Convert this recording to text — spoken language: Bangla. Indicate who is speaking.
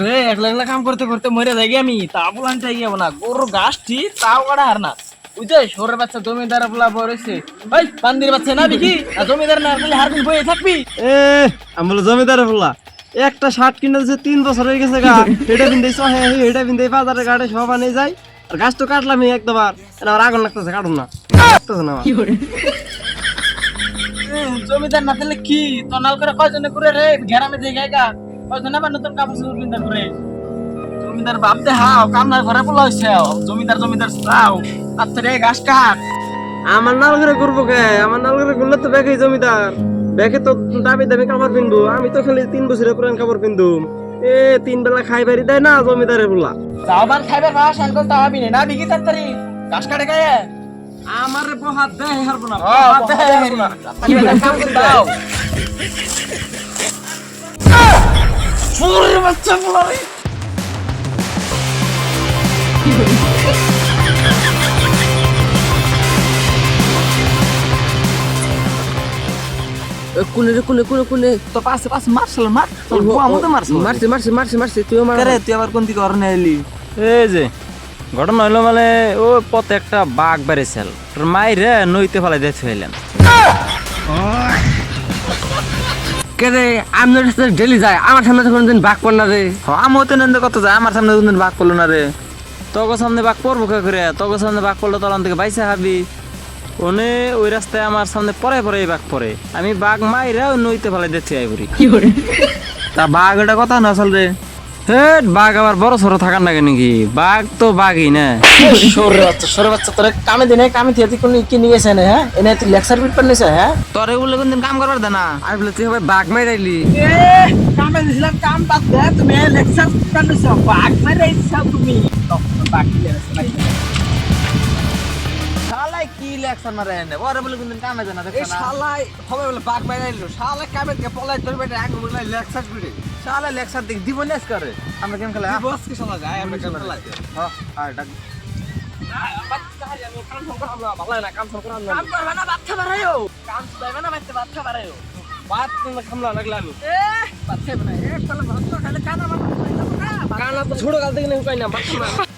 Speaker 1: রে একলা একলা কাম করতে করতে মরে যাই আমি তা বলান চাই গিয়ে না গরু গাছটি তাও কাটা হার না বুঝছে সরের বাচ্চা জমিদার বলা বলেছে ওই বান্দির বাচ্চা না বিকি আর জমিদার না বলে হার দিন বয়ে থাকবি
Speaker 2: এ আমি বলে জমিদারে বললা একটা শার্ট কিনে দিয়েছে 3 বছর হয়ে গেছে গা এটা বিন্দেই সহে এটা বিন্দেই বাজারে গাড়ি সব আনে যায় আর গাছ তো কাটলাম একবার এটা আমার আগুন লাগতেছে কাটুন না লাগতেছে না
Speaker 1: জমিদার না তাহলে কি তনাল করে কয়জনে করে রে ঘেরামে দিয়ে গায়গা কয়জনে আবার নতুন কাপড় চোপড় কিনতে করে জমিদার ভাবতে হাও কামনার ঘরে বলা হইছে জমিদার জমিদার চাও তার রে গাছ কাট
Speaker 2: আমার নাল করে করবো কে আমার নাল করে করলে তো বেকেই জমিদার বেকে তো দামি দামি কাপড় পিনবো আমি তো খালি 3 বছরের পুরান কাপড় পিনদুম এ 3 বেলা খাই বাড়ি দেয় না জমিদারে বললা
Speaker 1: চাওবান খাইবে বাস আনকল তাওয়াবি না বিকি তাড়াতাড়ি গাছ কাটে গায়ে
Speaker 2: আমারে বহাত দেয় হারবো না
Speaker 1: কি কাম করে দাও ফুর বাচ্চা বলা রে
Speaker 3: কোনে রে কোনে কোনে কোনে
Speaker 1: তো পাশে পাশে মারছল মার তোর বুয়া মতে মারছল
Speaker 3: মারছি তুই আমার
Speaker 1: করে তুই আবার কোন দিকে অরনে এলি
Speaker 4: এই যে ঘটনা হইলো মানে ও পথে একটা বাঘ বেড়েছিল তোর মাইরে নইতে ফেলাই দিয়ে ফেলাম
Speaker 3: কে রে আমার সাথে ডেলি যায় আমার সামনে তো কোনদিন বাঘ পড় না রে
Speaker 4: আমিও তো নন্দে কত যায় আমার সামনে কোনদিন বাঘ পড়লো না রে তোকে সামনে বাঘ পড়বো কে করে তোকে সামনে বাঘ পড়লো তখন থেকে বাইসা হাবি ওনে ওই রাস্তায় আমার সামনে পরে পরে বাঘ পড়ে আমি বাঘ মাইরা নইতে ফেলাই দিচ্ছি আইবরি তা বাঘ এটা কথা না আসল রে হে বাঘ আবার বড় সড়ো থাকার নাকি নাকি বাঘ তো বাঘই না
Speaker 1: সরে বাচ্চা তোরে কামে দিনে কামে থেকে কোন কি নিয়ে গেছে না হ্যাঁ এনে তুই লেকচার পিট করে নিছে হ্যাঁ
Speaker 4: তোরে বলে কোনদিন কাম করবার দে না
Speaker 3: আর বলে তুই হবে বাঘ মাইরাইলি
Speaker 1: এ কামে দিছিলাম কাম বাদ দে তুমি লেকচার পিট নিছ বাঘ মারে ইচ্ছা তুমি বাঘ কি আছে নাকি
Speaker 4: শালাই কি লেকচার মারে এনে ওরে বলে কোনদিন কামে দে না
Speaker 3: এই শালাই হবে বলে বাঘ মাইরাইলো শালা কামে কে পলাই তোর বেটা আগে বলে লেকচার পিটে
Speaker 4: শালা লেকচার দেখ দিব না করে আমরা গেম খেলা
Speaker 3: বস কি শালা যায় আমরা কেন লাই
Speaker 4: হ্যাঁ আর ডাক
Speaker 1: কাম করবে না বাচ্চা বাড়ায়ও কাম করবে না বাচ্চা বাড়ায়ও
Speaker 2: বাত খামলা লাগলা আমি
Speaker 1: এ বাচ্চা বাড়ায় এ তাহলে ভাত খাইলে কানা মাথা
Speaker 2: কানা তো ছোট কাল থেকে হুকাই না বাচ্চা